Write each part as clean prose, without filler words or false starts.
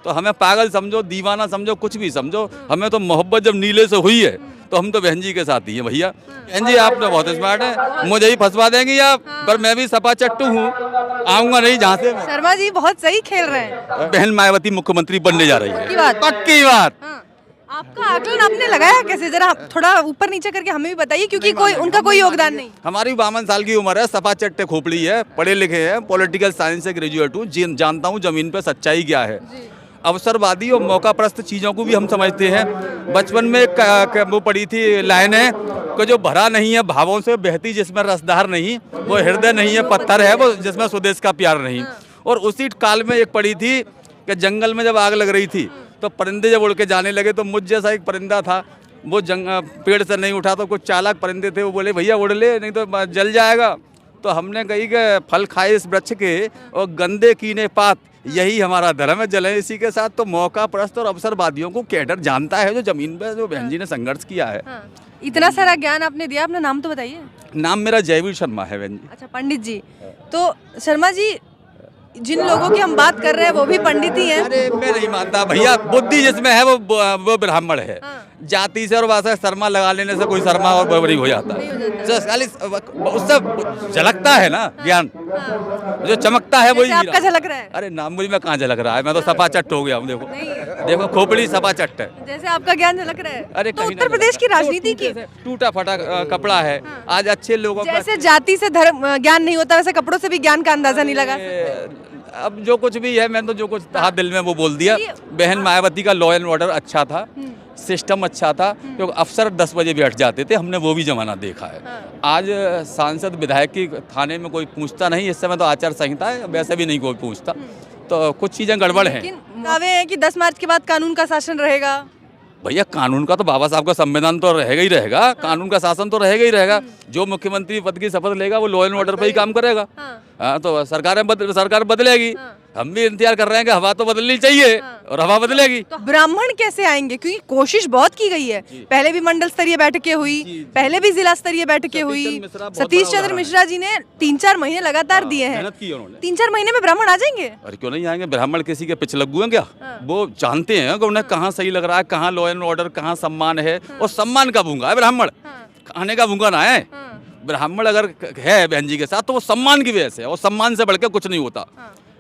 तो हमें पागल समझो, दीवाना समझो, कुछ भी समझो, हमें तो मोहब्बत जब नीले से हुई है तो हम तो बहन जी के साथ ही हैं भैया। बहन जी आप तो बहुत स्मार्ट है, मुझे ही फंसवा देंगी आप, पर मैं भी सपा चट्टू हूँ, आऊंगा नहीं जहाँ से मैं। शर्मा जी बहुत सही खेल रहे हैं। बहन मायावती मुख्यमंत्री बनने जा रही पक्की है, बात। पक्की बात। हाँ। आपका आकलन आपने लगाया कैसे, जरा थोड़ा ऊपर नीचे करके हमें भी बताइए, क्योंकि कोई उनका कोई योगदान नहीं। हमारी 52 साल की उम्र है, सपा चट्टे खोपड़ी है, पढ़े लिखे हैं, पॉलिटिकल साइंस से ग्रेजुएट हूँ, जानता हूँ जमीन पे सच्चाई क्या है। अवसरवादी और मौकाप्रस्त चीज़ों को भी हम समझते हैं। बचपन में वो पढ़ी थी लाइन है कि जो भरा नहीं है भावों से बहती जिसमें रसधार नहीं, वो हृदय नहीं है पत्थर है, वो जिसमें स्वदेश का प्यार नहीं। और उसी काल में एक पढ़ी थी कि जंगल में जब आग लग रही थी तो परिंदे जब उड़ के जाने लगे, तो मुझ जैसा एक परिंदा था, वो पेड़ से नहीं उठा, तो कुछ चालाक परिंदे थे, वो बोले भैया उड़ ले नहीं तो जल जाएगा। तो हमने कही कि फल खाए इस वृक्ष के और गंदे कीने पात, यही हमारा धर्म है, जले इसी के साथ। तो मौका प्रस्त और अवसरवादियों को कैडर जानता है, जो जमीन पे जो बहन जी ने संघर्ष किया है। हाँ। इतना सारा ज्ञान आपने दिया, अपना नाम तो बताइए। नाम मेरा जयवीर शर्मा है बहन जी। अच्छा पंडित जी, तो शर्मा जी जिन लोगों की हम बात कर रहे हैं वो भी पंडित ही हैं। अरे मैं नहीं मानता भैया, बुद्धि जिसमें है वो ब्राह्मण है। जाति से और वासा शर्मा लगा लेने से कोई शर्मा और बड़ी हो जाता है, उससे झलकता है ना ज्ञान, जो चमकता है वही आपका झलक रहा है। अरे नाम मुझे में कहाँ झलक रहा है, मैं तो सपा चट्ट हो गया हूँ। देखो देखो खोपड़ी सपा चट्ट है, जैसे आपका ज्ञान झलक रहा है। अरे तो उत्तर प्रदेश की राजनीति की टूटा फटा कपड़ा है आज अच्छे लोगों का। जैसे जाति से धर्म ज्ञान नहीं होता, वैसे कपड़ों से भी ज्ञान का अंदाजा नहीं लगा सकते। अब जो कुछ भी है, मैंने तो जो कुछ था दिल में वो बोल दिया। बहन मायावती का लॉ एंड ऑर्डर अच्छा था, सिस्टम अच्छा था, क्योंकि अफसर 10 बजे बैठ जाते थे, हमने वो भी जमाना देखा है। आज सांसद विधायक की थाने में कोई पूछता नहीं, इस समय तो आचार संहिता है, वैसे भी नहीं कोई पूछता, तो कुछ चीज़ें गड़बड़ हैं। दावे हैं कि 10 मार्च के बाद कानून का शासन रहेगा। भैया कानून का तो बाबा साहब का संविधान तो रहेगा ही रहेगा, कानून का शासन तो रहेगा ही रहेगा। जो मुख्यमंत्री पद की शपथ लेगा वो लॉ एंड ऑर्डर पे ही काम करेगा। हाँ तो सरकार बदलेगी, हम भी इंतजार कर रहे हैं कि हवा तो बदलनी चाहिए और हवा बदलेगी। तो ब्राह्मण कैसे आएंगे, क्योंकि कोशिश बहुत की गई है, पहले भी मंडल स्तरीय बैठकें हुई, पहले भी जिला स्तरीय बैठकें हुई। सतीश चंद्र मिश्रा जी ने 3-4 महीने लगातार दिए हैं, 3-4 महीने में ब्राह्मण आ जाएंगे। अरे क्यों नहीं आएंगे, ब्राह्मण किसी के पिछलग्गू हैं क्या? वो जानते हैं कि उन्हें कहाँ सही लग रहा है, कहाँ लॉ एंड ऑर्डर, कहाँ सम्मान है, और सम्मान का भूंगा है ब्राह्मण, खाने का भूंगा ना है। ब्राह्मण अगर है बहन जी के साथ तो वो सम्मान की वजह से है, और सम्मान से बढ़कर कुछ नहीं होता।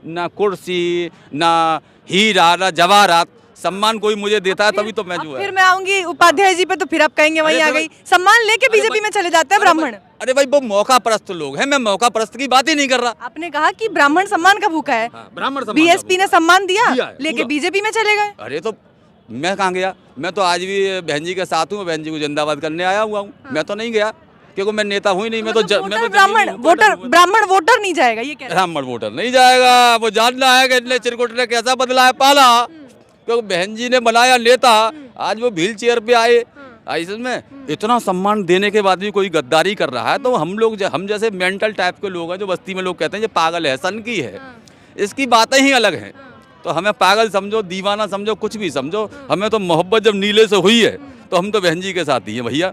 ना कुर्सी, ना हीरा, ना जवाहरात, सम्मान कोई मुझे देता है तभी तो मैं जो है। फिर मैं आऊंगी उपाध्याय जी पे, तो फिर आप कहेंगे वहीं आ गई, सम्मान लेके बीजेपी में चले जाते हैं ब्राह्मण। अरे भाई वो मौका परस्त लोग हैं, मैं मौका परस्त की बात ही नहीं कर रहा। आपने कहा कि ब्राह्मण सम्मान का भूखा है, ब्राह्मण बीएसपी ने सम्मान दिया लेके बीजेपी में चले गए। अरे तो मैं कहाँ गया, मैं तो आज भी बहन जी के साथ हूँ, बहन जी को जिंदाबाद करने आया हुआ हूँ। मैं तो नहीं गया क्योंकि मैं नेता हूँ ही नहीं, मैं तो ब्राह्मण वोटर नहीं जाएगा, ये कह रहे हैं। ब्राह्मण वोटर नहीं जाएगा, वो जानना है कि इतने चिरकुट ने कैसा बदला है पाला, क्योंकि बहन जी ने बनाया नेता, आज वो व्हील चेयर पे आए। इसमें इतना सम्मान देने के बाद भी कोई गद्दारी कर रहा है, तो हम जैसे मेंटल टाइप के लोग हैं, जो बस्ती में लोग कहते हैं ये पागल है, सन की है, इसकी बातें ही अलग हैं। तो हमें पागल समझो, दीवाना समझो, कुछ भी समझो, हमें तो मोहब्बत जब नीले से हुई है तो हम तो बहन जी के साथ ही हैं भैया।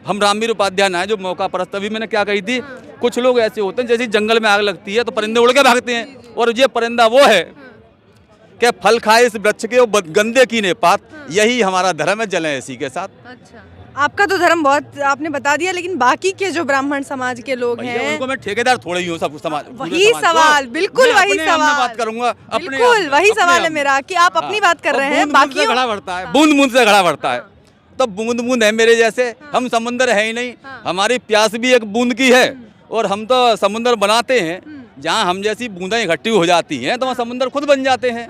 हम रामवीर उपाध्याय ना है जो मौका परस्त। अभी मैंने क्या कही थी, कुछ लोग ऐसे होते हैं जैसे जंगल में आग लगती है तो परिंदे उड़ के भागते हैं, और ये परिंदा वो है कि फल खाए इस वृक्ष के और गंदे कीने पात, यही हमारा धर्म है, जले इसी के साथ। अच्छा, आपका तो धर्म बहुत आपने बता दिया, लेकिन बाकी के जो ब्राह्मण समाज के लोग हैं, उनको मैं ठेकेदार थोड़ा ही हूँ, सब समाज वही सवाल, बिल्कुल वही सवाल बात करूंगा, बिल्कुल वही सवाल है मेरा कि आप अपनी बात कर रहे हैं, बाकी खड़ा बढ़ता है, बूंद बूंद से खड़ा बढ़ता है, तो बूंद बूंद है मेरे जैसे, हम समुंदर है ही नहीं, हमारी प्यास भी एक बूंद की है, और हम तो समुंदर बनाते हैं, जहाँ हम जैसी बूंदें इकट्ठी हो जाती हैं तो वहाँ समुंदर खुद बन जाते हैं।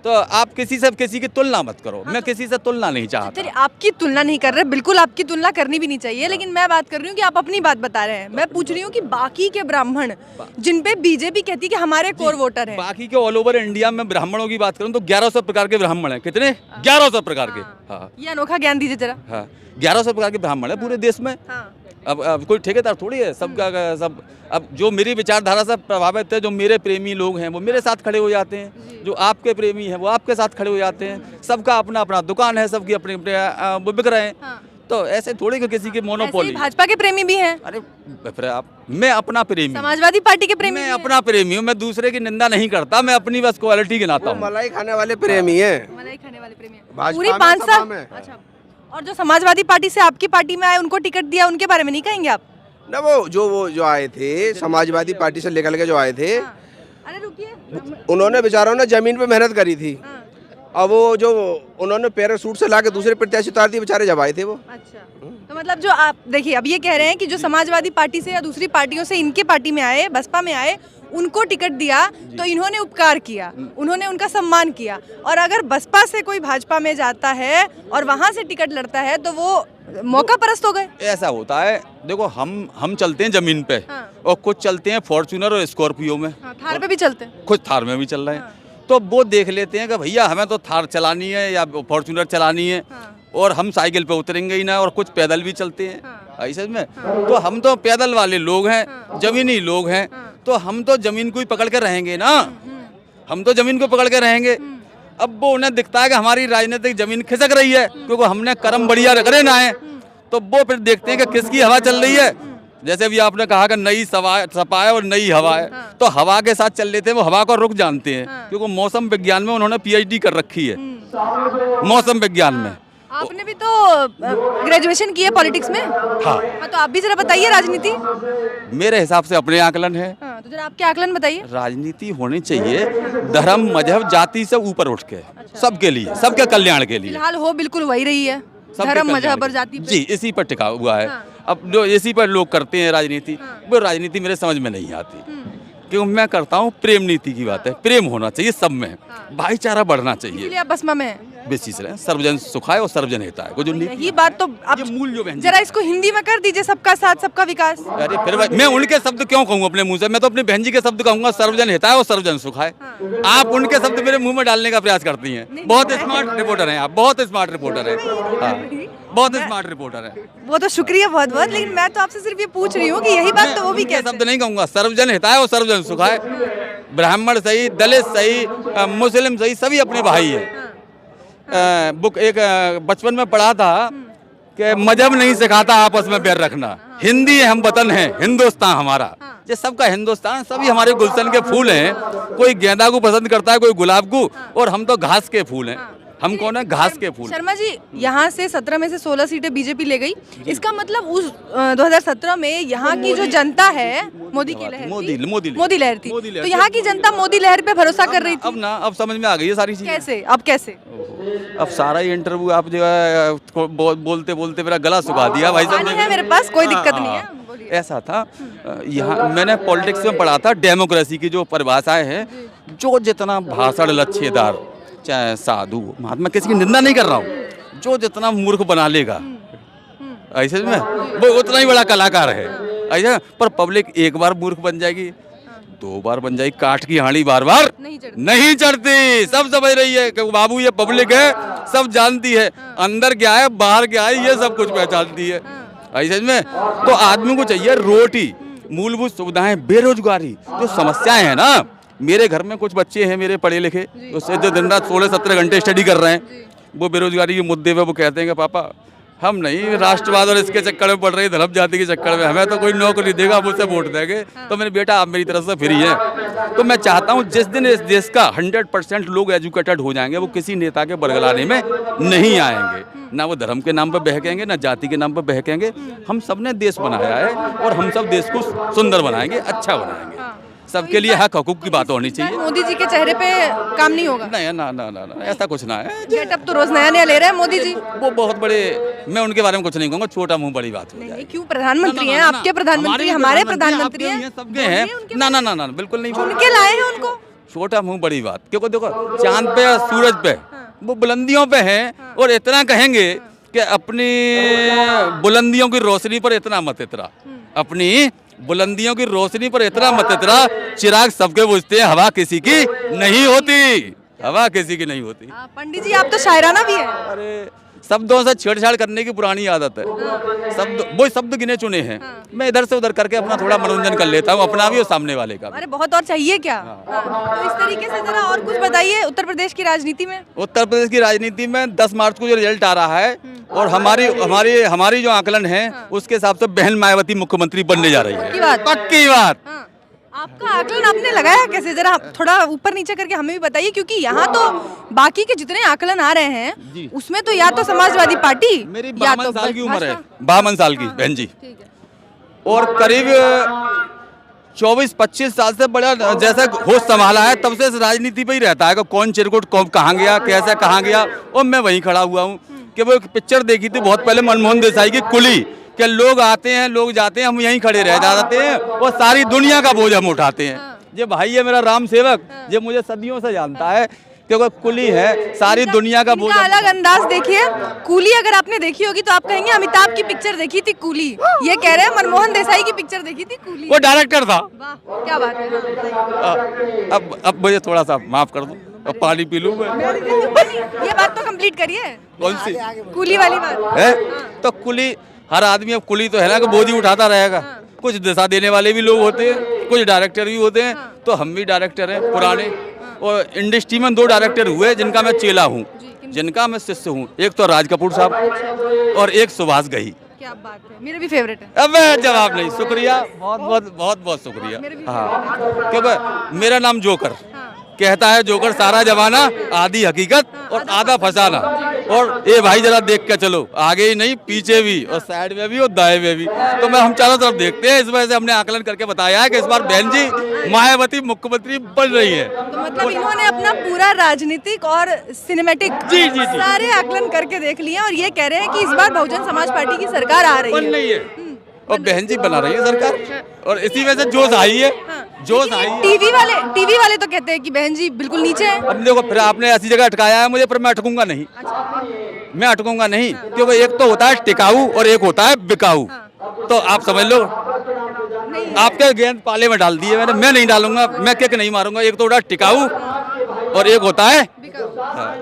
तो आप किसी की तुलना मत करो, मैं किसी से तुलना नहीं चाहता। चलिए, आपकी तुलना नहीं कर रहे, बिल्कुल आपकी तुलना करनी भी नहीं चाहिए, लेकिन मैं बात कर रही हूँ कि आप अपनी बात बता रहे हैं। मैं पूछ रही हूँ कि बाकी के ब्राह्मण जिन पे बीजेपी कहती है कि हमारे कोर वोटर हैं, बाकी के ऑल ओवर इंडिया में ब्राह्मणों की बात करूँ तो 1100 प्रकार के ब्राह्मण हैं। कितने? 1100 प्रकार के। हाँ, ये अनोखा ज्ञान दीजिए जरा। हाँ, 1100 प्रकार के ब्राह्मण है पूरे देश में। अब कोई ठेकेदार थोड़ी है, सब अब जो मेरी विचारधारा से प्रभावित है, जो मेरे प्रेमी लोग हैं वो मेरे साथ खड़े हो जाते हैं, जो आपके प्रेमी हैं वो आपके साथ खड़े हो जाते हैं। सबका अपना अपना दुकान है, सबकी अपने अपने वो बिक रहे हैं। तो ऐसे थोड़ी कि किसी के ऐसे ही मोनोपोली। भाजपा के प्रेमी भी हैं, अरे फिर आप, मैं अपना प्रेमी हूँ। समाजवादी पार्टी के प्रेमी मैं भी हैं। अपना प्रेमी हूँ, मैं दूसरे की निंदा नहीं करता, मैं अपनी बस क्वालिटी गिनाता हूँ। मलाई खाने वाले प्रेमी है। मलाई खाने वाले प्रेमी हैं। भाजपा पूरी में, 5 सपा साल। में। अच्छा, और जो समाजवादी पार्टी से आपकी पार्टी में आए उनको टिकट दिया, उनके बारे में नहीं कहेंगे आप? ना वो जो आए थे समाजवादी पार्टी से निकल के जो आए थे, हाँ। अरे रुकिए, उन्होंने बेचारों ने जमीन पे मेहनत करी थी। हाँ। अब वो जो उन्होंने पैराशूट से लाके दूसरे प्रत्याशी उतार दिए बेचारे जब आए थे वो। अच्छा, तो मतलब जो आप देखिए अब ये कह रहे हैं कि जो समाजवादी पार्टी से या दूसरी पार्टियों से इनके पार्टी में आए, बसपा में आए, उनको टिकट दिया तो इन्होंने उपकार किया, उन्होंने उनका सम्मान किया। और अगर बसपा से कोई भाजपा में जाता है और वहां से टिकट लड़ता है तो वो मौका परस्त हो गए। ऐसा होता है, देखो हम चलते हैं जमीन पे, हाँ। और कुछ चलते हैं फॉर्चूनर और स्कॉर्पियो में, हाँ, थार पे भी चलते हैं। कुछ थार में भी चल रहे हैं। तो वो देख लेते हैं कि भैया हमें तो थार चलानी है या फॉर्चूनर चलानी है, और हम साइकिल पे उतरेंगे ही ना, और कुछ पैदल भी चलते हैं ऐसे में। तो हम तो पैदल वाले लोग हैं, जमीनी लोग हैं, तो हम तो जमीन को ही पकड़ के रहेंगे ना, हम तो जमीन को पकड़ के रहेंगे। अब वो उन्हें दिखता है कि हमारी राजनीतिक जमीन खिसक रही है क्योंकि हमने कर्म बढ़िया करे ना है, तो वो फिर देखते हैं कि किसकी हवा चल रही है। जैसे अभी आपने कहा कि नई सपा है और नई हवा है, तो हवा के साथ चल लेते हैं, वो हवा का रुख जानते हैं, क्योंकि मौसम विज्ञान में उन्होंने PhD कर रखी है, मौसम विज्ञान में। आपने भी तो ग्रेजुएशन की है पॉलिटिक्स में। हाँ, तो आप भी जरा बताइए राजनीति। मेरे हिसाब से अपने आकलन है, तो जरा आपके आकलन बताइए। राजनीति होनी चाहिए धर्म मजहब जाति से ऊपर उठ के, सबके लिए, सबके कल्याण के लिए। फिलहाल हो बिल्कुल वही रही है, सबके धर्म कल्याण मजहब के और लिए। जाति पे। जी, इसी पर टिका हुआ है। हाँ। अब जो इसी पर लोग करते हैं राजनीति, वो राजनीति मेरे समझ में नहीं आती, क्योंकि मैं करता हूँ प्रेम नीति की बात है। प्रेम होना चाहिए सब में, भाईचारा बढ़ना चाहिए। इसलिए आप बसपा में हैं। बेसिस रहे सर्वजन सुखाए और सर्वजन हिताय को जो यही बात तो आप ये मूल जो बहन जी जरा इसको हिंदी में कर दीजिए, सबका साथ सबका विकास। अरे फिर मैं उनके शब्द क्यों कहूँ अपने मुंह से, मैं तो अपनी बहन जी के शब्द कहूंगा, सर्वजन हिताय और सर्वजन सुखाय। आप उनके शब्द मेरे मुंह में डालने का प्रयास करती हैं। बहुत स्मार्ट रिपोर्टर हैं आप, बहुत स्मार्ट रिपोर्टर हैं, हाँ, बहुत स्मार्ट रिपोर्टर हैं। वो तो शुक्रिया बहुत बहुत, लेकिन मैं तो आपसे सिर्फ ये पूछ रही हूँ कि यही बात तो वो भी उनके कहते शब्द नहीं कहूंगा, सर्वजन हिताय और सर्वजन सुखाय। ब्राह्मण सही, दलित सही, मुस्लिम सही, सभी अपने भाई हैं। बुक एक बचपन में पढ़ा था कि मजहब नहीं सिखाता आपस में बैर रखना, हिंदी हम वतन है, हिंदुस्तान हमारा। ये सबका हिंदुस्तान, सभी हमारे गुलशन के फूल हैं। कोई गेंदा को पसंद करता है, कोई गुलाब को, और हम तो घास के फूल हैं। हम कौन है? घास के फूल। शर्मा जी, यहाँ से 17 में से 16 सीटें बीजेपी ले गई। इसका मतलब उस 2017 में यहाँ की जो जनता है, मोदी की लहर थी, मोदी लहर थी, तो यहाँ की जनता मोदी लहर पे भरोसा कर रही थी। अब समझ में आ गई है सारी चीजें। कैसे? अब कैसे? अब सारा ही इंटरव्यू आप जो है बोलते बोलते मेरा गला सुखा दिया भाई साहब। पानी है मेरे पास, कोई दिक्कत नहीं है, बोलिए। ऐसा था, यहाँ मैंने पॉलिटिक्स में पढ़ा था, डेमोक्रेसी की जो परिभाषाएं हैं, जो जितना भाषण लच्छेदार, चाहे साधु महात्मा, किसी की निंदा नहीं कर रहा हूँ, जो जितना मूर्ख बना लेगा ऐसे में वो उतना ही बड़ा कलाकार है ऐसा। पर पब्लिक एक बार मूर्ख बन जाएगी, 2 बार बन जाएगी, काठ की हांडी बार बार नहीं चढ़ती। सब समझ रही है कि बाबू ये पब्लिक है, सब जानती है, अंदर क्या है बाहर क्या है ये सब कुछ पहचानती है ऐसे में। तो आदमी को चाहिए रोटी, मूलभूत सुविधाएं, बेरोजगारी, जो समस्याएं हैं ना। मेरे घर में कुछ बच्चे हैं मेरे पढ़े लिखे, उससे जो दिन रात 16-17 घंटे स्टडी कर रहे हैं, वो बेरोजगारी के मुद्दे पे वो कहते हैं कि पापा हम नहीं राष्ट्रवाद और इसके चक्कर में पड़ रहे, धर्म जाति के चक्कर में, हमें तो कोई नौकरी देगा मुझसे वोट देंगे। तो मेरे बेटा आप मेरी तरफ से फ्री है। तो मैं चाहता हूँ जिस दिन इस देश का 100% लोग एजुकेटेड हो जाएंगे, वो किसी नेता के बरगलाने में नहीं आएंगे, ना वो धर्म के नाम पर बहकेंगे, ना जाति के नाम पर बहकेंगे। हम सब ने देश बनाया है और हम सब देश को सुंदर बनाएंगे, अच्छा बनाएंगे। सबके लिए हक हकूक की बात होनी चाहिए। मोदी जी के चेहरे पे काम नहीं होगा? नहीं, ना ना ना ना, ऐसा कुछ ना है। गेटअप तो रोज नया नया ले रहे हैं मोदी जी। वो बहुत बड़े, मैं उनके बारे में कुछ नहीं कहूँगा, छोटा मुंह बड़ी बात हो जाएगी। नहीं, क्यों? प्रधानमंत्री हैं, आपके प्रधानमंत्री, हमारे प्रधानमंत्री हैं, सबके हैं। ना ना ना ना, बिल्कुल नहीं, उनके लाए हैं उनको। छोटा मुंह बड़ी बात, क्योंकि देखो चांद पे और सूरज पे वो बुलंदियों पे हैं, और इतना कहेंगे कि अपनी बुलंदियों की रोशनी पर इतना मत इतरा, अपनी बुलंदियों की रोशनी पर इतना मत इतरा, चिराग सबके बुझते हैं, हवा किसी की नहीं होती, हवा किसी की नहीं होती। पंडित जी आप तो शायराना भी हैं। अरे शब्दों से छेड़छाड़ करने की पुरानी आदत है, वो शब्द गिने चुने हैं, मैं इधर से उधर करके अपना थोड़ा मनोरंजन कर लेता हूँ, अपना भी और सामने वाले का भी। अरे बहुत और चाहिए क्या? तो इस तरीके से जरा और कुछ बताइए उत्तर प्रदेश की राजनीति में। उत्तर प्रदेश की राजनीति में 10 मार्च को जो रिजल्ट आ रहा है, और हमारी जो आकलन है उसके हिसाब से बहन मायावती मुख्यमंत्री बनने जा रही पक्की है। बात। पक्की बात। हाँ। आपका आकलन आपने लगाया कैसे, जरा थोड़ा ऊपर नीचे करके हमें भी बताइए, क्योंकि यहाँ तो बाकी के जितने आकलन आ रहे हैं उसमें तो या तो समाजवादी पार्टी, मेरी या 52 तो साल की उम्र है, भाजपा। 52 साल की बहन जी, ठीक है। और करीब 24-25 साल से बड़ा जैसे होश संभाला है तब से इस राजनीति पे ही रहता है कि कौन चिरकुट कौन कहाँ गया, कैसे कहाँ गया, और मैं वहीं खड़ा हुआ हूँ। कि वो एक पिक्चर देखी थी बहुत पहले मनमोहन देसाई की, कुली, कि लोग आते हैं लोग जाते हैं, हम यहीं खड़े रह जाते हैं और सारी दुनिया का बोझ हम उठाते हैं। ये भाई है मेरा राम सेवक, ये मुझे सदियों से जानता है, क्योंकि कुली है, सारी दुनिया का बोझ। इनका अलग अंदाज देखिए। कूली अगर आपने देखी होगी तो आप कहेंगे अमिताभ की पिक्चर देखी थी कूली, ये कह रहे हैं मनमोहन देसाई की पिक्चर देखी थी कूली। वो डायरेक्टर था। वाह क्या बात है। अब मुझे थोड़ा सा माफ कर दो, अब पानी पी लूं मैं। ये बात तो कंप्लीट करिए, कौन सी कूली वाली बात है? तो कुली, हर आदमी अब कुली तो है ना कि बोझ ही उठाता रहेगा। कुछ दिशा देने वाले भी लोग होते हैं, कुछ डायरेक्टर भी होते हैं, तो हम भी डायरेक्टर हैं पुराने। और इंडस्ट्री में 2 डायरेक्टर हुए जिनका मैं चेला हूँ, जिनका मैं शिष्य हूँ। एक तो राज कपूर साहब और एक सुभाष घई। क्या बात है, मेरे भी फेवरेट है। अब जवाब नहीं, शुक्रिया, बहुत शुक्रिया। हाँ, क्योंकि मेरा नाम जोकर कहता है, जोकर सारा जमाना, आधी हकीकत और आधा फसाना। और ये भाई जरा देख के चलो, आगे ही नहीं पीछे भी, और साइड में भी और दाएं में भी, तो मैं हम चारों तरफ देखते हैं। इस वजह से हमने आकलन करके बताया है कि इस बार बहन जी मायावती मुख्यमंत्री बन रही है। तो मतलब इन्होंने अपना पूरा राजनीतिक और सिनेमैटिक जी। सारे आकलन करके देख लिए और ये कह रहे हैं कि इस बार बहुजन समाज पार्टी की सरकार आ रही बन है। रही है और बहन जी बना रही है सरकार, और इसी वजह से जोश आई है। जोश आई है। टीवी वाले तो कहते हैं कि बहन जी बिल्कुल नीचे है। अब देखो, फिर आपने ऐसी जगह अटकाया है मुझे, पर मैं अटकूंगा नहीं। मैं अटकूंगा नहीं, क्योंकि एक तो होता है टिकाऊ और एक होता है बिकाऊ। तो आप समझ लो, आपके गेंद पाले में डाल दिए मैंने, मैं नहीं डालूंगा, मैं किक नहीं मारूंगा। एक तो होता है टिकाऊ और एक होता है हाँ।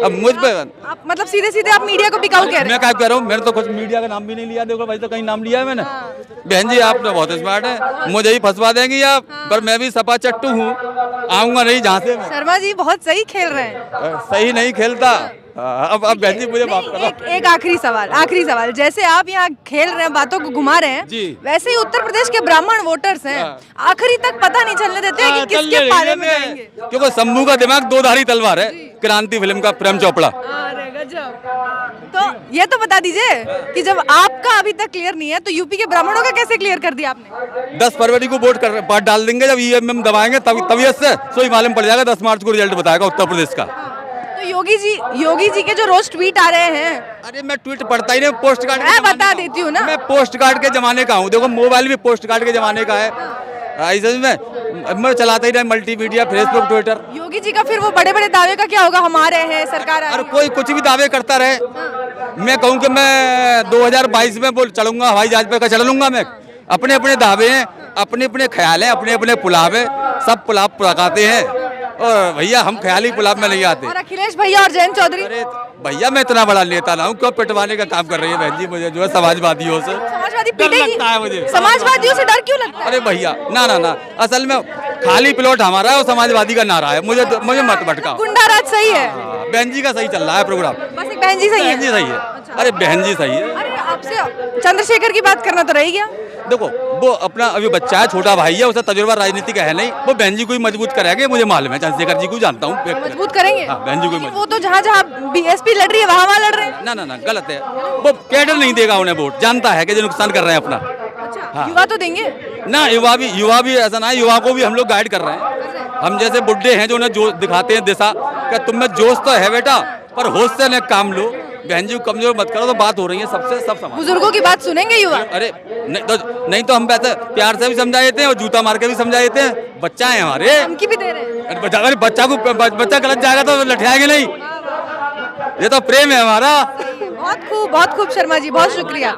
अब मुझ पे आप मतलब सीधे आप मीडिया को बिकाऊ कह रहे हैं। मैं क्या कह रहा हूँ, मैंने तो कुछ मीडिया का नाम भी नहीं लिया। देखो भाई, तो कहीं नाम लिया है मैंने? बहन जी आप तो बहुत स्मार्ट है, मुझे ही फंसवा देंगी आप। पर मैं भी सपा चट्टू हूँ, आऊंगा नहीं जहाँ से। शर्मा जी बहुत सही खेल रहे हैं। सही नहीं खेलता। अब बहन जी मुझे माफ करो। एक आखिरी सवाल, जैसे आप यहाँ खेल रहे हैं, बातों को घुमा रहे हैं जी। वैसे ही उत्तर प्रदेश के ब्राह्मण वोटर्स हैं, आखिरी तक पता नहीं चलने देते हैं कि किसके पाले में जाएंगे। क्योंकि शंभू का दिमाग 2 धारी तलवार है, क्रांति फिल्म का प्रेम चोपड़ा। अरे गजब। तो ये तो बता दीजिए कि जब आपका अभी तक क्लियर नहीं है तो यूपी के ब्राह्मणों का कैसे क्लियर कर दिया आपने? 10 फरवरी को वोट डाल देंगे, जब ईवीएम दबाएंगे तभी से सो ही मालूम पड़ जाएगा। 10 मार्च को रिजल्ट बताएगा उत्तर प्रदेश का। तो योगी जी के जो रोज ट्वीट आ रहे हैं, अरे मैं ट्वीट पढ़ता ही नहीं, पोस्ट कार्ड मैं बता देती हूँ ना, मैं पोस्ट कार्ड के जमाने का हूँ। देखो मोबाइल भी पोस्ट कार्ड के जमाने का है। ऐसे में मैं चलाता ही नहीं multimedia, Facebook, Twitter. Yogi ji का फिर वो बड़े बड़े दावे का क्या होगा, हमारे हैं सरकार। अरे कोई कुछ भी दावे करता रहे, मैं कहूँ कि मैं 2022 में बोल चलूंगा हवाई जहाज पे का चल लूंगा। मैं अपने अपने दावे हैं, अपने अपने ख्याल हैं, अपने अपने पुलाव है, सब पुलाव पकाते हैं। और भैया हम ख्याली पुलाव में नहीं आते। और अखिलेश भैया और जयंत चौधरी, अरे भैया मैं इतना बड़ा नेता ना हूँ, क्यों पिटवाने का काम कर रही है बहन जी मुझे, जो है समाजवादियों से। समाजवादी डर पीटेगी? लगता है मुझे समाजवादियों से डर क्यों लगता है? अरे भैया ना, असल में खाली प्लॉट हमारा है और समाजवादी का नारा है। मुझे मत भटकाओ। गुंडा राज सही है। बहन जी का सही चल रहा है प्रोग्राम। बस एक बहन जी सही है। बहन जी सही है। अरे बहन जी सही है। अरे आपसे चंद्रशेखर की बात करना तो रह गया। देखो वो अपना अभी बच्चा है, छोटा भाई है, उसे तजुर्बा राजनीति का है नहीं। वो बहन जी को ही मजबूत करेंगे, मुझे मालूम है। चंद्रशेखर जी को जानता हूँ, मजबूत करेंगे। हाँ, बहन जी को वो तो जहाँ बीएसपी लड़ रही है वहाँ लड़ रहे हैं। ना गलत है। वो कैडर नहीं देगा उन्हें वोट, जानता है कि जो नुकसान कर रहे हैं अपना। अच्छा, हाँ। युवा तो देंगे ना, युवा भी ऐसा ना है, युवा को भी हम लोग गाइड कर रहे हैं। हम जैसे बुड्ढे हैं जो उन्हें जोश दिखाते हैं दिशा, कि तुम में जोश तो है बेटा, पर होश से न काम लो। बहन जी को कमजोर मत करो। तो बात हो रही है सबसे, सब समाज। बुजुर्गों की बात सुनेंगे युवा? अरे नहीं तो हम वैसे प्यार से भी समझा देते हैं और जूता मार के भी समझा देते हैं। बच्चा है हमारे, धमकी भी दे रहे हैं। अरे बच्चा गलत जाएगा तो लठियाएंगे नहीं। ये तो प्रेम है हमारा। बहुत खूब शर्मा जी, बहुत शुक्रिया।